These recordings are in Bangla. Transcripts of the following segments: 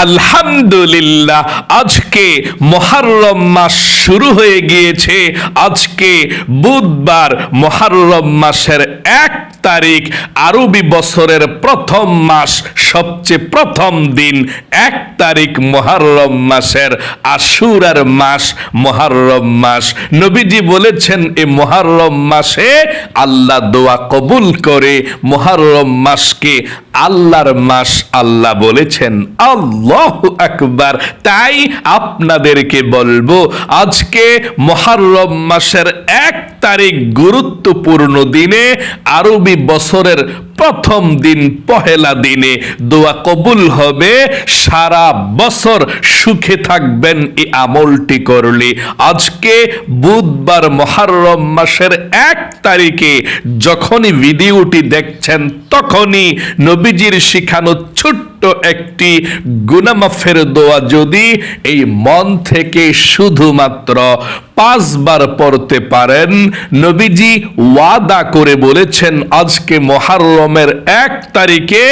আলহামদুলিল্লাহ, আজকে মুহররম মাস শুরু হয়ে গিয়েছে। আজকে বুধবার, মুহররম মাসের 1 তারিখ, আরবি বছরের প্রথম মাস, সবচেয়ে প্রথম দিন 1 তারিখ মুহররম মাসের, আশুরার মাস, মুহররম মাস। নবীজি বলেছেন এই মুহররম মাসে আল্লাহ দোয়া কবুল করে। মুহররম মাসকে আল্লাহর মাস আল্লাহ বলেছেন। আল্লাহু আকবার। তাই আপনাদেরকে বলবো, আজকে মুহররম মাসের 1 তারিখ গুরুত্বপূর্ণ দিনে, আরবি বছরের প্রথম দিন, পহেলা দিনে দোয়া কবুল হবে। সারা বছর সুখে থাকবেন এই আমলটি করলে। আজকে বুধবার, মুহররম মাসের 1 তারিখে যখনই ভিডিওটি দেখছেন, তখনই নবীজির শিখানো ছোট্ট একটি গুনাহ মাফের দোয়া যদি এই মন থেকে শুধুমাত্র 5 বার পড়তে পারেন, নবীজি ওয়াদা করে বলেছেন আজকে মুহররমের 1 তারিখে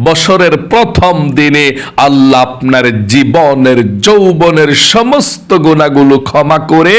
বছরের প্রথম দিনে আল্লাহ আপনার জীবনের, যৌবনের সমস্ত গুনাহগুলো ক্ষমা করে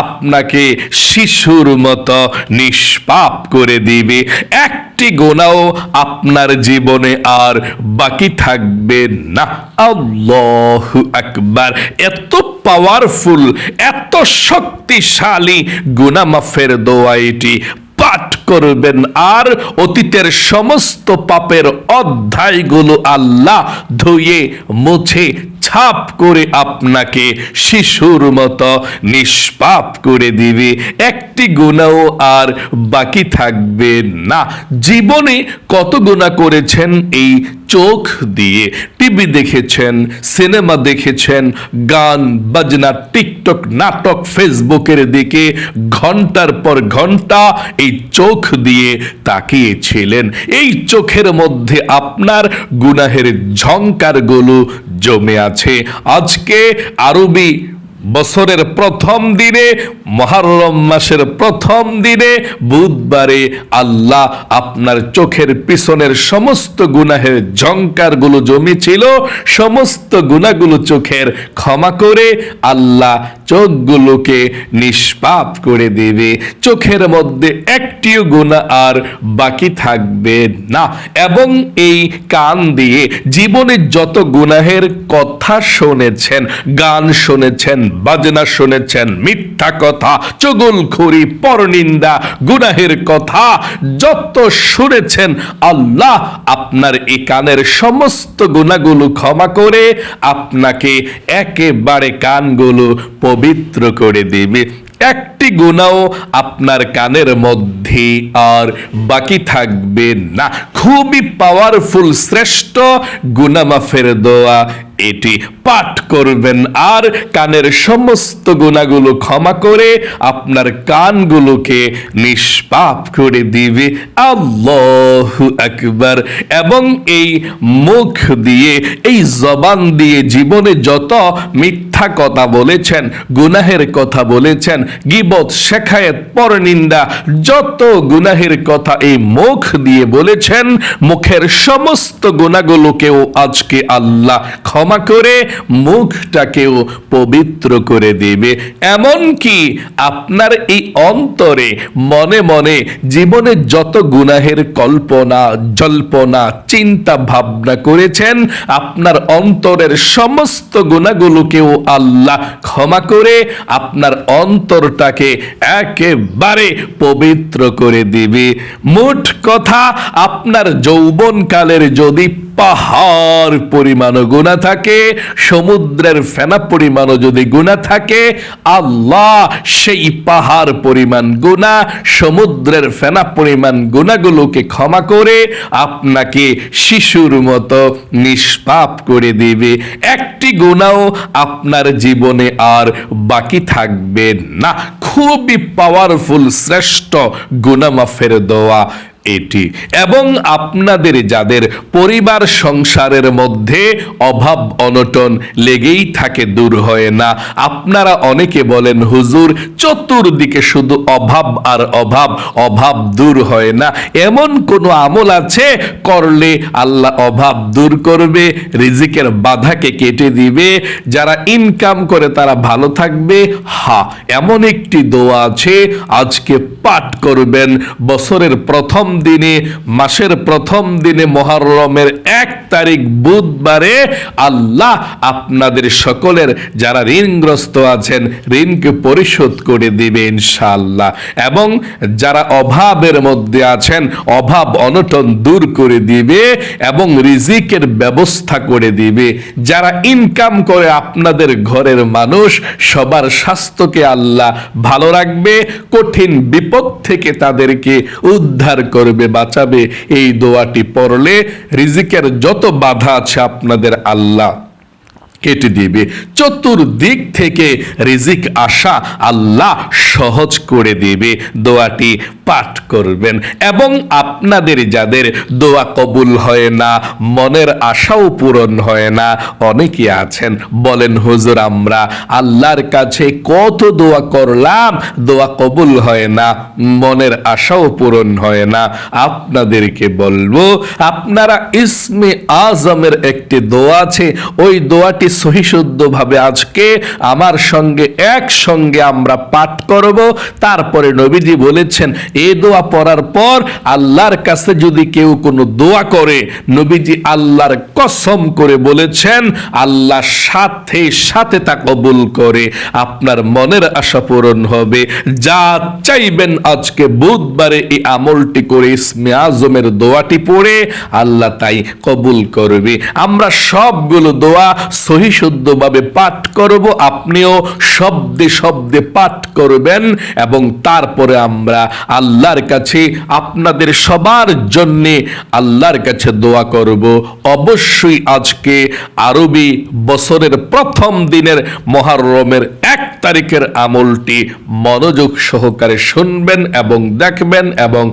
আপনাকে শিশুর মতো নিষ্পাপ করে দিবে। একটি গুনাহও আপনার জীবনে আর বাকি থাকবে না। আল্লাহু আকবার। এত পাওয়ারফুল, এত শক্তিশালী গুনাহ মাফের দোয়া এটি। পাঠ করবেন আর অতীতের সমস্ত পাপের অধ্যায়গুলো আল্লাহ ধুয়ে মুছে ছাপ করে আপনাকে শিশুর মতো নিষ্পাপ করে দিবে। একটি গুনাহ আর বাকি থাকবে না। জীবনে কত গুনাহ করেছেন এই চোখ দিয়ে? টিভি দেখেছেন, সিনেমা দেখেছেন, গান বাজনা, টিকটক, নাটক, ফেসবুকের দিকে ঘন্টার পর ঘন্টা এই চোখ দিয়ে তাকিয়েছিলেন। এই চোখের মধ্যে আপনার গুনাহের ঝংকারগুলো জমে আছে। আজকে আরবি বছরের প্রথম দিনে, মুহররম মাসের প্রথম দিনে, বুধবারে আল্লাহ আপনার চোখের পিছনের সমস্ত গুনাহের ঝংকারগুলো জমেছিল, সমস্ত গুনাহগুলো চোখের ক্ষমা করে আল্লাহ চোখগুলোকে নিষ্পাপ করে দেবে। চোখের মধ্যে একটিও গুনাহ আর বাকি থাকবে না। এবং এই কান দিয়ে জীবনে যত গুনাহের কথা শুনেছেন, গান শুনেছেন, বাজনা শুনেছেন, মিথ্যা কথা, চুগলখড়ি, পরনিন্দা, গুনাহের কথা যত শুনেছেন, আল্লাহ আপনার এই কানের সমস্ত গুনাহগুলো ক্ষমা করে আপনাকে একেবারে কানগুলো পবিত্র করে দেবে। একটি গুনাহ আপনার কানের মধ্যে আর বাকি থাকবে না। খুবই পাওয়ারফুল, শ্রেষ্ঠ গুনাহ মাফের দোয়া এটি। পাঠ করবেন আর কানের সমস্ত গুনাহগুলো ক্ষমা করে আপনার কানগুলোকে নিষ্পাপ করে দিবে। আল্লাহু আকবার। এবং এই মুখ দিয়ে, এই জবান দিয়ে জীবনে যত মিথ্যা কথা বলেছেন, গুনাহের কথা বলেছেন, গীবত, শেখায়েত, পরনিন্দা, যত গুনাহের কথা এই মুখ দিয়ে বলেছেন, মুখের সমস্ত গুনাহগুলোকেও আজকে আল্লাহ ক্ষমা করে মুখটাকেও পবিত্র করে দেবে। এমনকি আপনার এই অন্তরে, মনে মনে জীবনে যত গুনাহের কল্পনা, জল্পনা, চিন্তা ভাবনা করেছেন, আপনার অন্তরের সমস্ত গুনাহগুলোকেও আল্লাহ ক্ষমা করে আপনার অন্তরটাকে একেবারে পবিত্র করে দিবে। মোট কথা, আপনার যৌবনকালের যদি পাহাড় পরিমাণ গুনাহ থাকে, সমুদ্রের ফেনা পরিমাণও যদি গুনাহ থাকে, আল্লাহ সেই পাহাড় পরিমাণ গুনাহ, সমুদ্রের ফেনা পরিমাণ গুনাহগুলোকে ক্ষমা করে আপনাকে শিশুর মতো নিষ্পাপ করে দিবে। একটি গুনাহ আপনার জীবনে আর বাকি থাকবে না। খুবই পাওয়ারফুল, শ্রেষ্ঠ গুনাহ মাফের দোয়া। এটি। এবং আপনাদের যাদের পরিবার সংসারের মধ্যে অভাব অনটন লেগেই থাকে, দূর হয় না, আপনারা অনেকে বলেন হুজুর চতুর্দিকে শুধু অভাব আর অভাব, অভাব দূর হয় না, এমন কোনো আমল আছে করলে আল্লাহ অভাব দূর করবে, রিজিকের বাধাকে কেটে দিবে, যারা ইনকাম করে তারা ভালো থাকবে? হ্যাঁ, এমন একটি দোয়া আছে, আজকে পাঠ করবেন। বছরের প্রথম দিনে, মাসের প্রথম দিনে, মুহররমের 1 তারিখ বুধবারে আল্লাহ আপনাদের সকলের যারা ঋণগ্রস্ত আছেন ঋণকে পরিশোধ করে দিবে ইনশাআল্লাহ। এবং যারা অভাবের মধ্যে আছেন অভাব অনটন দূর করে দিবে এবং রিজিকের ব্যবস্থা করে দিবে। যারা ইনকাম করে আপনাদের ঘরের মানুষ সবার স্বাস্থ্যকে আল্লাহ ভালো রাখবে, কঠিন বিপদ থেকে তাদেরকে উদ্ধার করবে, বাঁচাবে। এই দোয়াটি পড়লে রিজিকের যত বাধা আছে আপনাদের আল্লাহ কেটে দিবে, চতুর্দিক থেকে রিজিক আসা আল্লাহ সহজ করে দিবে। দোয়াটি পাঠ করবেন। এবং আপনাদের যাদের দোয়া কবুল হয় না, মনের আশাও পূরণ হয় না, অনেকে আছেন বলেন হুজুর আমরা আল্লাহর কাছে কত দোয়া করলাম, দোয়া কবুল হয় না, মনের আশাও পূরণ হয় না। আপনাদেরকে বলবো আপনারা ইসমে আজমের একটি দোয়া আছে, ওই দোয়াটি সহিশুদ্ধভাবে আজকে আমার সঙ্গে একসঙ্গে আমরা পাঠ করব। তারপরে নবীজি বলেছেন এই দোয়া পড়ার পর আল্লাহর কাছে যদি কেউ কোনো দোয়া করে, নবীজি আল্লাহর কসম করে বলেছেন আল্লাহ সাথে সাথে তা কবুল করে, আপনার মনের আশা পূরণ হবে। যা চাইবেন আজকে বুধবারে এই আমলটি করে ইসমে আজমের দোয়াটি পড়ে আল্লাহ তাই কবুল করবে। আমরা সবগুলো দোয়া সহিশুদ্ধভাবে পাঠ করব, আপনিও শব্দে শব্দে পাঠ করবেন এবং তারপরে আমরা আল্লাহর কাছে আপনাদের সবার জন্যে আল্লাহর কাছে দোয়া করব। অবশ্যই আজকে আরবি বছরের প্রথম দিনের মুহররমের 1 তারিখের আমলটি মনোযোগ সহকারে শুনবেন এবং দেখবেন এবং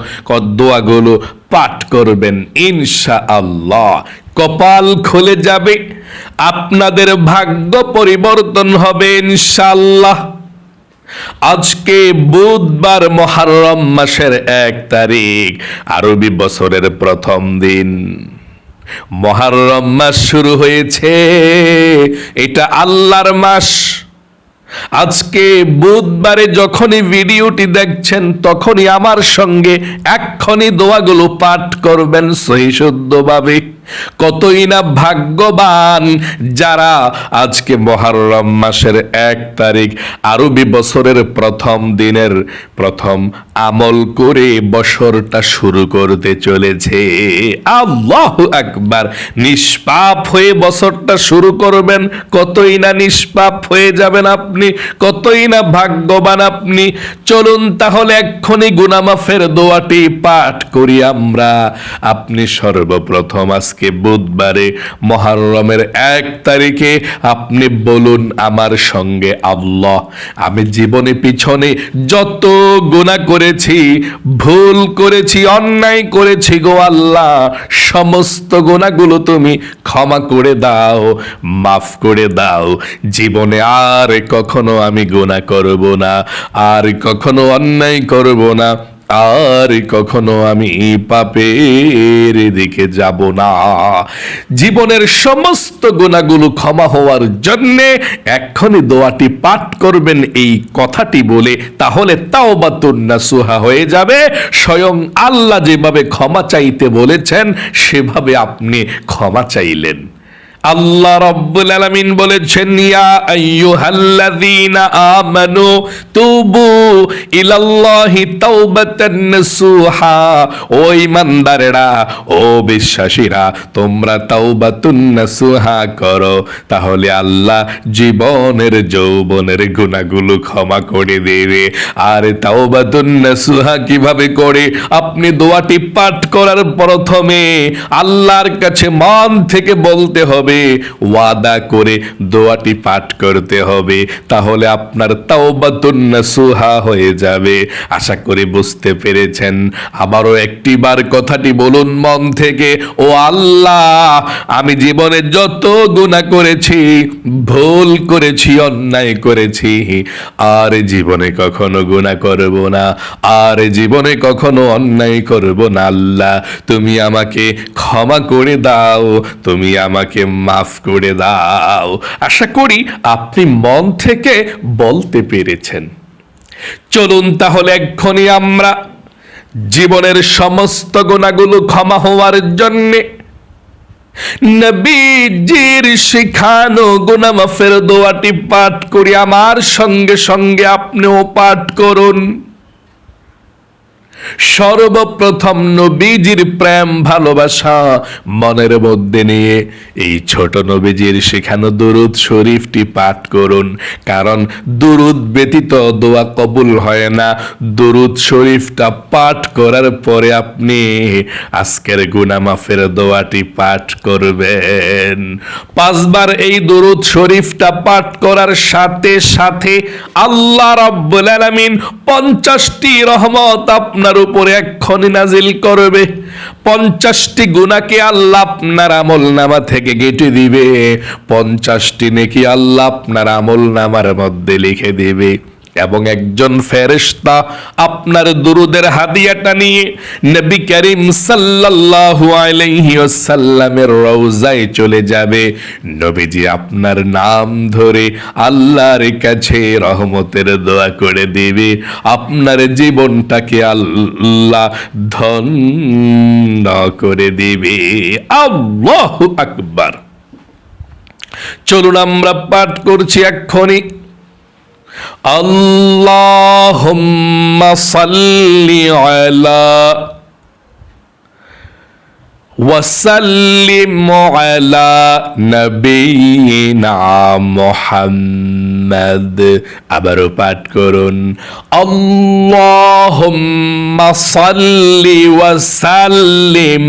দোয়াগুলো পাঠ করবেন ইনশাআল্লাহ। কপাল খুলে যাবে, আপনাদের ভাগ্য পরিবর্তন হবে ইনশাআল্লাহ। আজকে বুধবার মুহররম মাসের 1 তারিখ, আরবি বছরের প্রথম দিন। মুহররম মাস শুরু হয়েছে, এটা আল্লাহর মাস। আজকে বুধবারে যখনই ভিডিওটি দেখছেন তখনই আমার সঙ্গে এক্ষুনি দোয়াগুলো পাঠ করবেন সহিশুদ্ধভাবে। কতই না ভাগ্যবান যারা আজকে মুহররম মাসের 1 তারিখ আরবি বছরের প্রথম দিনের প্রথম আমল করে বছরটা শুরু করতে চলেছে। আল্লাহু আকবার। নিষ্পাপ হয়ে বছরটা শুরু করবেন, কতই না নিষ্পাপ হয়ে যাবেন আপনি, কতই না ভাগ্যবান আপনি। চলুন তাহলে এক্ষুনি গুনাহ মাফের দোয়াটি পাঠ করি আমরা। আপনি সর্বপ্রথম আজকে বুধবারে মুহররমের 1 তারিখে আপনি বলুন আমার সঙ্গে, আল্লাহ আমি জীবনে পিছনে যত গুনাহ করেছি, ভুল করেছি, অন্যায় করেছি গো আল্লাহ, সমস্ত গুনাহগুলো তুমি ক্ষমা করে দাও, মাফ করে দাও। জীবনে আর কখনো আমি গুনাহ করব না, আর কখনো অন্যায় করব না, আর কখনো আমি পাপের দিকে যাব না। জীবনের সমস্ত গুনাহগুলো ক্ষমা হওয়ার জন্যে এক্ষুনি দোয়াটি পাঠ করবেন এই কথাটি বলে, তাহলে তাওবাতুন নাসুহা হয়ে যাবে। স্বয়ং আল্লাহ যেভাবে ক্ষমা চাইতে বলেছেন সেভাবে আপনি ক্ষমা চাইলেন। আল্লাহ রাব্বুল আলামিন বলেছেন ইয়া আইয়ুহাল্লাযীনা আমানু তুবু ইলাল্লাহি তাওবাতান নাসুহা। ও ঈমানদারেরা, ও বিশ্বাসীরা, তোমরা তাওবাতুন নাসুহা করো, তাহলে আল্লাহ জীবনের যৌবনের গুনাহগুলো ক্ষমা করে দেবে। আর তাওবাতুন নাসুহা কিভাবে করে? আপনি দোয়াটি পাঠ করার প্রথমে আল্লাহর কাছে মন থেকে বলতে হবে হবে, ওয়াদা করে দোয়াটি পাঠ করতে হবে, তাহলে আপনার তাওবাতুন নাসুহা হয়ে যাবে। আশা করি বুঝতে পেরেছেন। আবারও একটিবার কথাটি বলুন মন থেকে, ও আল্লাহ, আমি জীবনে যত গুনাহ করেছি, ভুল করেছি, অন্যায় করেছি, আর জীবনে কখনো গুনাহ করব না, আর জীবনে কখনো অন্যায় করব না। আল্লাহ, তুমি আমাকে ক্ষমা করে দাও, তুমি আমাকে মাফ করে দাও। আশা করি আপনি মন থেকে বলতে পেরেছেন। চলুন তাহলে এক্ষুনি আমরা জীবনের সমস্ত গুনাহগুলো ক্ষমা হওয়ার জন্যে নবীজির শিখানো গুনাহ মাফের দোয়াটি পাঠ করি। আমার সঙ্গে সঙ্গে আপনিও পাঠ করুন। সর্বপ্রথম নবীজির প্রেম ভালোবাসা মনের মধ্যে নিয়ে এই ছোট নবীজির শেখানো দুরুদ শরীফটি পাঠ করুন, কারণ দুরুদ ব্যতীত দোয়া কবুল হয় না। দুরুদ শরীফটা পাঠ করার পরে আপনি আজকের গুনাহ মাফের দোয়াটি পাঠ করবেন। 5 বার এই দুরুদ শরীফটা পাঠ করার সাথে সাথে আল্লাহ রাব্বুল আলামিন 50টি রহমত আপনার উপরে এক্ষুনি নাজিল করবে। 50টি গুনাহকে আল্লাহ আপনার আমলনামা থেকে কেটে দিবে, 50টি নেকি আল্লাহ আপনার আমলনামার মধ্যে লিখে দিবে। এবং একজন ফেরেশতা আপনার দুরুদের হাদিয়াটা নিয়ে নবী করিম সাল্লাল্লাহু আলাইহি ওয়াসাল্লামের রওজায় চলে যাবে। নবীজি আপনার নাম ধরে আল্লাহর কাছে রহমতের দোয়া করে দিবে, আপনার জীবনটাকে আল্লাহ ধন্য করে দিবে। আল্লাহু আকবার। চলুন আমরা পাঠ করছি এক্ষুনি। আল্লাহুম্মা সাল্লি আলা ওয়া সাল্লিম আলা নবিয়িনা মুহাম্মদ। আবারও পাঠ করুন। আল্লাহুম্মা সাল্লি ওয়া সাল্লিম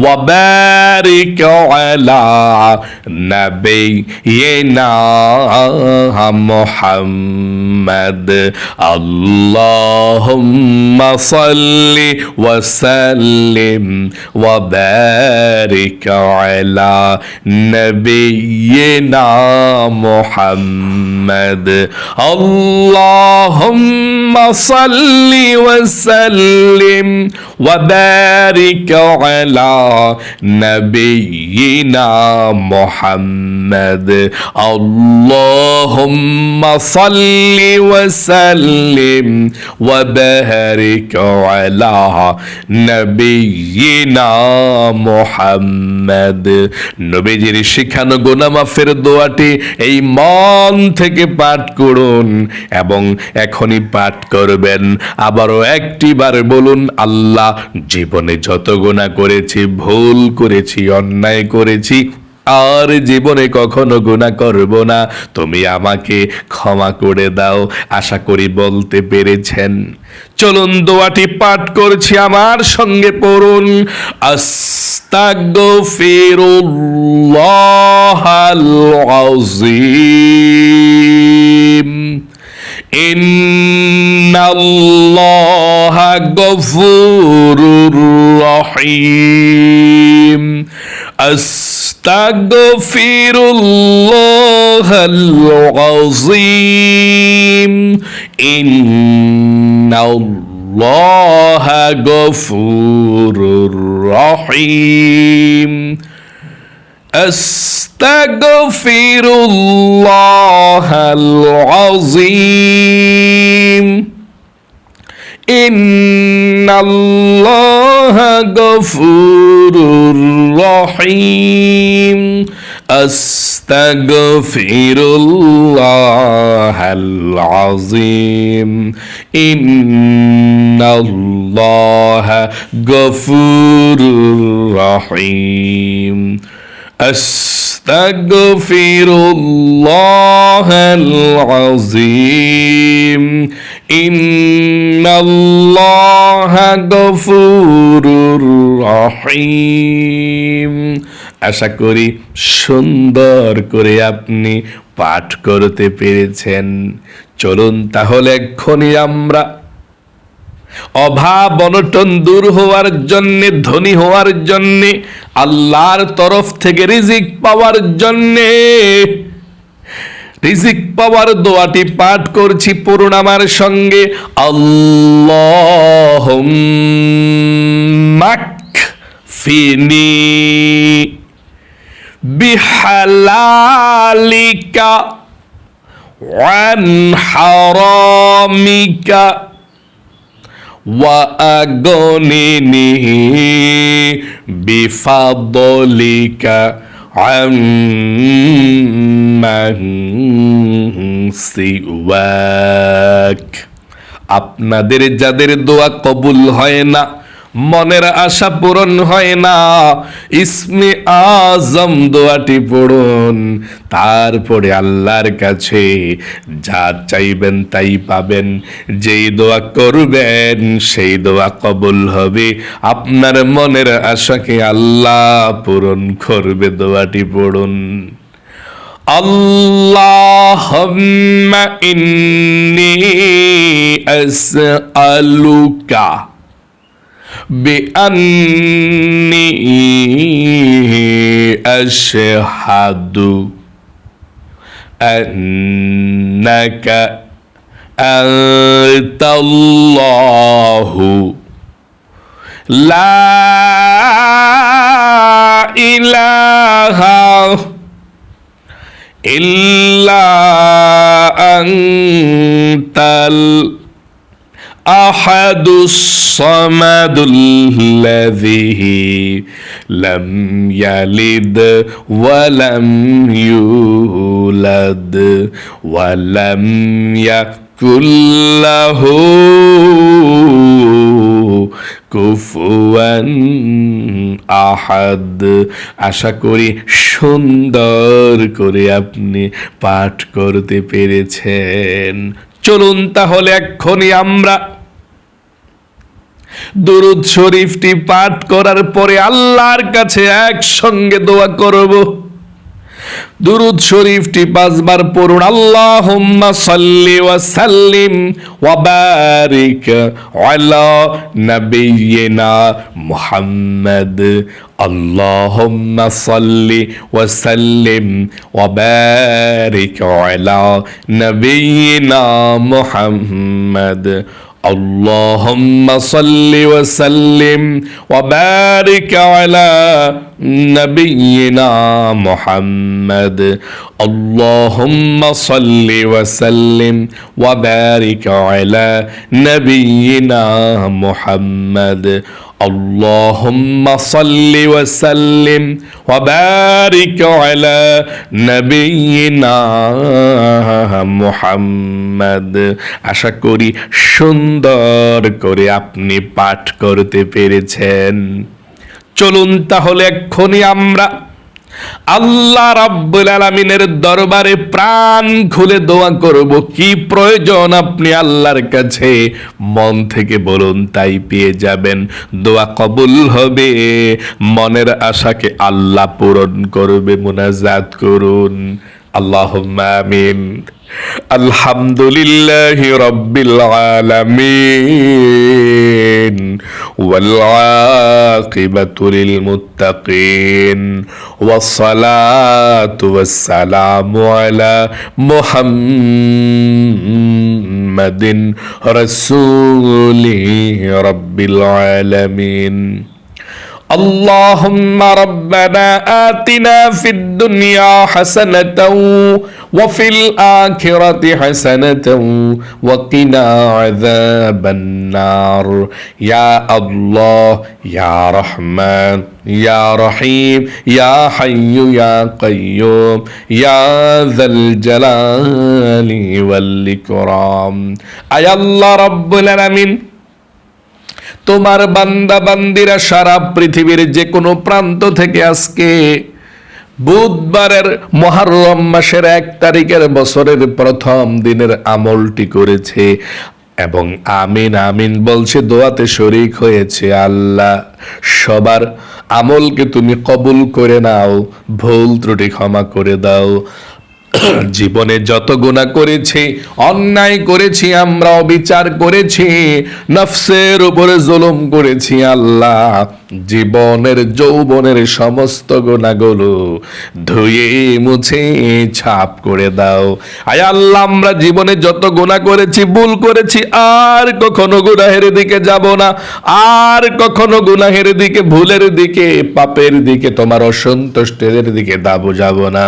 وبارك على نبينا محمد. اللهم صل وسلم وبارك على نبينا محمد. اللهم صل وسلم وبارك على نبينا محمد. اللهم صل وسلم وبارك على نبينا محمد. নবীজির শিখানো গুনাহ মাফের দোয়াটি এই মন থেকে পাঠ করুন এবং এখনই পাঠ করবেন। আবারও একটিবার বলুন, আল্লাহ, জীবনে যত গুনাহ করেছি, ভুল করেছি, অন্যায় করেছি, আর জীবনে কখনো গুনাহ করব না, তুমি আমাকে ক্ষমা করে দাও। আশা করি বলতে পেরেছেন। চলুন দোয়াটি পাঠ করছি, আমার সঙ্গে পড়ুন। আস্তাগফিরুল্লাহাল আযীম। ইন্নাল্লাহা গফুরুর রহিম। আস্তাগফিরুল্লাহাল আযীম। ইন্নাল্লাহা গফুরুর রহিম। আস্তাগফিরুল্লাহাল আযীম। ইন্নাল্লাহা গফুরুর রহিম। আস্তাগফিরুল্লাহাল আযীম। ইন্নাল্লাহা গফুরুর রহিম। আস্তাগফিরুল্লাহাল আযীম। ইন্নাল্লাহা গফুরুর রহিম। আশা করি সুন্দর করে আপনি পাঠ করতে পেরেছেন। চলুন তাহলে এক্ষুনি আমরা অভাব অনটন দূর হওয়ার জন্যে, ধনী হওয়ার জন্যে, আল্লাহর তরফ থেকে রিজিক পাওয়ার জন্যে, রিজিক পাওয়ার দোয়াটি পাঠ করছি পড়ুন আমার সঙ্গে। আল্লাহুম্মা কফিনি বিহালালিকা ওয়ান হারামিকা وأغنني بفضلك عمن سواك। আপনাদের যাদের দোয়া কবুল হয় না, মনের আশা পূরণ হয় না, ইসমে আজম দোয়াটি পড়ুন, তারপরে আল্লাহর কাছে যা চাইবেন তাই পাবেন। যেই দোয়া করবেন সেই দোয়া কবুল হবে, আপনার মনের আশাকে আল্লাহ পূরণ করবে। দোয়াটি পড়ুন। আল্লাহুম্মা ইন্নী আসআলুকা بأني أشهد أنك أنت الله لا إله إلا أنت الأحد الصمد الذي لم يلد ولم يولد ولم يكن له কুফুয়ান আহাদ। আশা করি সুন্দর করে আপনি পাঠ করতে পেরেছেন। চলুন তাহলে এক্ষুনি আমরা দুরূদ শরীফটি পাঠ করার পরে আল্লাহর কাছে একসঙ্গে দোয়া করব। দুরূদ শরীফটি 5 বার পড়ুন। আল্লাহুম্মা সাল্লি ওয়া সাল্লিম ওয়া বারিক আলা নাবিয়িনা মুহাম্মদ। আল্লাহুম্মা সাল্লি ওয়া সাল্লিম ওয়া বারিক আলা নাবিয়িনা মুহাম্মদ। اللهم صل وسلم وبارك على نبينا محمد. اللهم صل وسلم وبارك على نبينا محمد. اللهم صل وسلم وبارك على نبينا محمد. আশা করি সুন্দর করে আপনি পাঠ করতে পেরেছেন। চলুন তাহলে এক্ষুনি আমরা আল্লাহ রাব্বুল আলামিনের দরবারে প্রাণ খুলে দোয়া করব। কি প্রয়োজন আপনি আল্লাহর কাছে মন থেকে বলুন, তাই পেয়ে যাবেন। দোয়া কবুল হবে, মনের আশাকে আল্লাহ পূরণ করবে। মুনাজাত করুন। আল্লাহুম্মা আমিন। আলহামদুলিল্লাহি রাব্বিল আলামিন ওয়াল আকিবাতু লিল মুত্তাকিন ওয়াস সালাতু ওয়াস সালামু আলা মুহাম্মাদিন রাসূলি রাব্বিল আলামিন। اللهم ربنا آتنا في الدنيا حسنة وفي الآخرة حسنة وقنا عذاب النار. يا الله يا رحمن يا رحيم يا حي يا قيوم يا ذا الجلال والإكرام. أي الله رب العالمين, তোমার বান্দা বান্দিরা সারা পৃথিবীর যে কোনো প্রান্ত থেকে আজকে বুধবারের মুহররম মাসের 1 তারিখের বছরের প্রথম দিনের আমলটি করেছে এবং আমিন আমিন বলছে, দোয়াতে শরীক হয়েছে। আল্লাহ সবার আমলকে তুমি কবুল করে নাও, ভুল ত্রুটি ক্ষমা করে দাও। জীবনে যত গুনাহ করেছি, অন্যায় করেছি, আমরা অবিচার করেছি, নফসের উপরে জুলুম করেছি, আল্লাহ জীবনের যৌবনের সমস্ত গুনাহগুলো ধুয়ে মুছে ছাপ করে দাও। আয় আল্লাহ, আমরা জীবনে যত গুনাহ করেছি, ভুল করেছি, আর কখনো গুনাহের দিকে যাব না, আর কখনো গুনাহের দিকে, ভুলের দিকে, পাপের দিকে, তোমার অসন্তুষ্টের দিকে যাব না।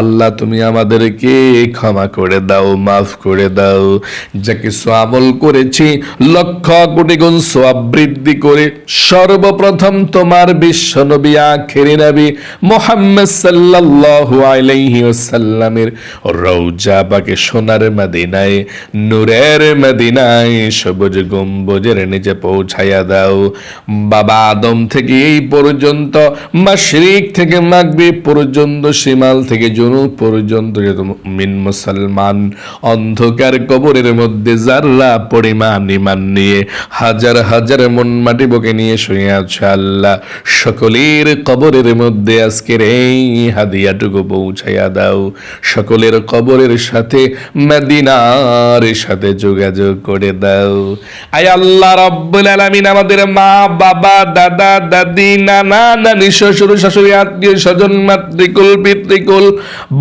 আল্লাহ তুমি আমাদেরকে ক্ষমা করে দাও, মাফ করে দাও। যা কিছু আমল করেছি লক্ষ কোটি গুণ সওয়াব বৃদ্ধি করে সর্বপ্রথম তোমার বিশ্ব নবী, আখেরি নবী মুহাম্মদ সাল্লাল্লাহু আলাইহি ওয়াসাল্লামের রওজা পাকে সোনার মদিনায়, নূরের মদিনায়, সবুজ গম্বুজের নিচে পৌঁছায়া দাও। বাবা আদম থেকে এই পর্যন্ত, মাশরিক থেকে মাগরিব পর্যন্ত, শিমাল থেকে জুনুব পর্যন্ত যত মুমিন মুসলমান অন্ধকার কবরের মধ্যে যারা পরিমাণ ঈমান নিয়ে হাজার হাজার মন মাটি বুকে নিয়ে শুয়ে আছে, আল্লাহ সকলের কবরের মধ্যে আজকের এই হাদিয়াটুকু পৌঁছাইয়া দাও। সকলের কবরের সাথে মদিনার সাথে যোগাযোগ করে দাও। আয় আল্লাহ রাব্বুল আলামিন, আমাদের মা বাবা, দাদা দাদি, নানা নানি, শ্বশুর শাশুড়ি, আত্মীয় স্বজন, মাতৃকুল পিতৃকুল,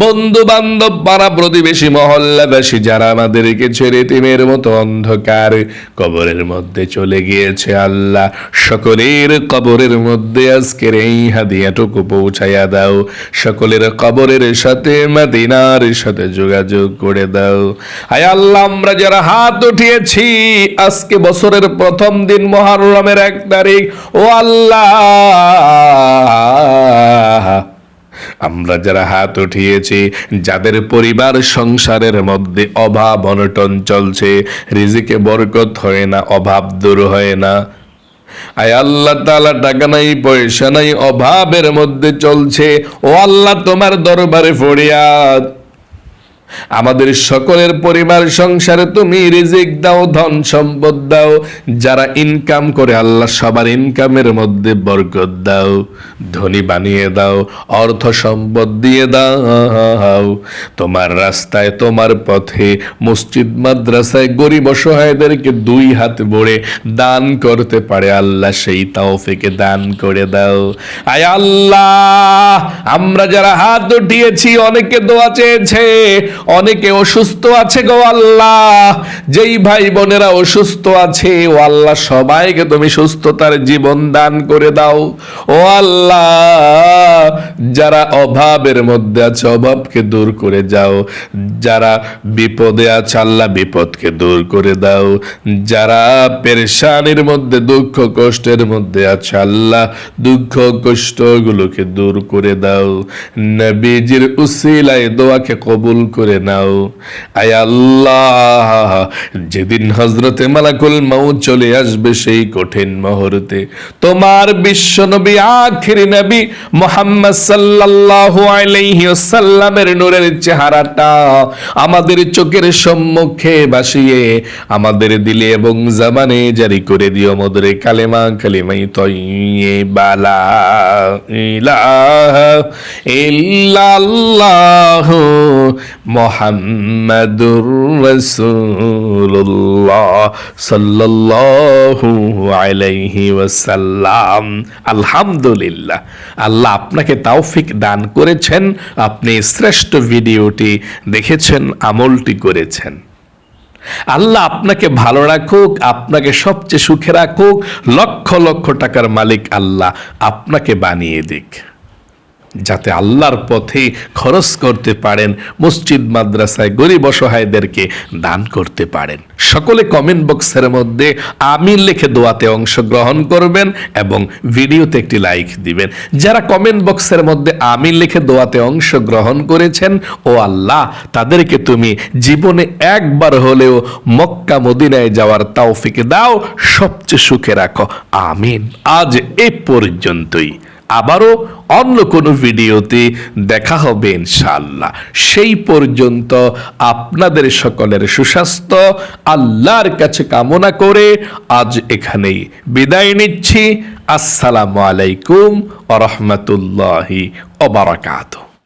বন্ধু বান্ধব, পাড়া প্রতিবেশী, মহল্লাবাসী যারা আমাদেরকে ছেড়ে এতিমের মতো অন্ধকার কবরের মধ্যে চলে গিয়েছে, আল্লাহ সকলের কবরের মধ্যে আজকের এই হাদিয়াটুকু পৌঁছাইয়া দাও। সকলের কবরের সাথে মদিনার সাথে যোগাযোগ করে দাও। আয় আল্লাহ, আমরা যারা হাত উঠিয়েছি আজকে বছরের প্রথম দিন মুহররমের 1 তারিখ, ও আল্লাহ আমরা যারা হাত উঠিয়েছি, যাদের পরিবার সংসারের মধ্যে অভাব অনটন চলছে, রিজিকে বরকত হয় না, অভাব দূর হয় না, আয় আল্লাহ তাআলা টাকা নাই, পয়সা নাই, অভাবের মধ্যে চলছে, ও আল্লাহ তোমার দরবারে ফরিয়াদ, আমাদের সকলের পরিবার সংসারে তুমি রিজিক দাও, ধন সম্পদ দাও। যারা ইনকাম করে আল্লাহ সবার ইনকামের মধ্যে বরকত দাও, ধনী বানিয়ে দাও, অর্থ সম্পদ দিয়ে দাও। তোমার রাস্তায়, তোমার পথে, মসজিদ মাদ্রাসায় গরিব অসহায়দেরকে 2 হাত ভরে দান করতে পারে আল্লাহ সেই তৌফিকে দান করে দাও। আয় আল্লাহ, আমরা যারা হাত উঠিয়েছি, অনেকে দোয়া চেয়েছে, অনেকে অসুস্থ আছে গো আল্লাহ, যেই ভাই বোনেরা অসুস্থ আছে, ও আল্লাহ সবাইকে তুমি সুস্থতার জীবন দান করে দাও। ও আল্লাহ, যারা অভাবের মধ্যে আছে অভাবকে দূর করে যাও, যারা বিপদে আছে আল্লাহ বিপদকে দূর করে দাও, যারা পেরেশানির মধ্যে, দুঃখ কষ্টের মধ্যে আছে আল্লাহ দুঃখ কষ্টগুলোকে দূর করে দাও। নবীজির উসিলায় দোয়াকে কবুল করে নাও। আয় আল্লাহ, যেদিন হযরতে মালাকুল মাউত চলে আসবে সেই কঠিন মুহূর্তে তোমার বিশ্ব নবী, আখির নবী মুহাম্মদ সাল্লাল্লাহু আলাইহি ওয়াসাল্লামের নূরের চেহারাটা আমাদের চোখের সম্মুখে ভাসিয়ে আমাদের দিলে এবং জবানে জারি করে দিও মধুরে কালেমা, কালিমাই তয়্যিবা লা ইলাহা ইল্লাল্লাহু মুহাম্মাদুর রাসূলুল্লাহ সাল্লাল্লাহু আলাইহি ওয়াসাল্লাম। আলহামদুলিল্লাহ, আল্লাহ আপনাকে তৌফিক দান করেছেন, আপনি শ্রেষ্ঠ ভিডিওটি দেখেছেন, আমলটি করেছেন। আল্লাহ আপনাকে ভালো রাখুক, আপনাকে সবচেয়ে সুখে রাখুক, লক্ষ লক্ষ টাকার মালিক আল্লাহ আপনাকে বানিয়ে দিক, যাতে আল্লাহর পথে খরচ করতে পারেন, মসজিদ মাদ্রাসায় গরিব অসহায়দেরকে দান করতে পারেন। সকলে কমেন্ট বক্সের মধ্যে আমিন লিখে দোয়াতে অংশগ্রহণ করবেন এবং ভিডিওতে একটি লাইক দিবেন। যারা কমেন্ট বক্সের মধ্যে আমিন লিখে দোয়াতে অংশগ্রহণ করেছেন, ও আল্লাহ তাদেরকে তুমি জীবনে একবার হলেও মক্কা মদিনায় যাওয়ার তৌফিক দাও, সবচেয়ে সুখে রাখো, আমিন। আজ এই পর্যন্তই। আবারও অন্য কোনো ভিডিওতে দেখা হবে ইনশাআল্লাহ। সেই পর্যন্ত আপনাদের সকলের সুস্বাস্থ্য আল্লাহর কাছে কামনা করে আজ এখানেই বিদায় নিচ্ছি। আসসালামু আলাইকুম ওয়া রাহমাতুল্লাহি ওয়া বারাকাতুহু।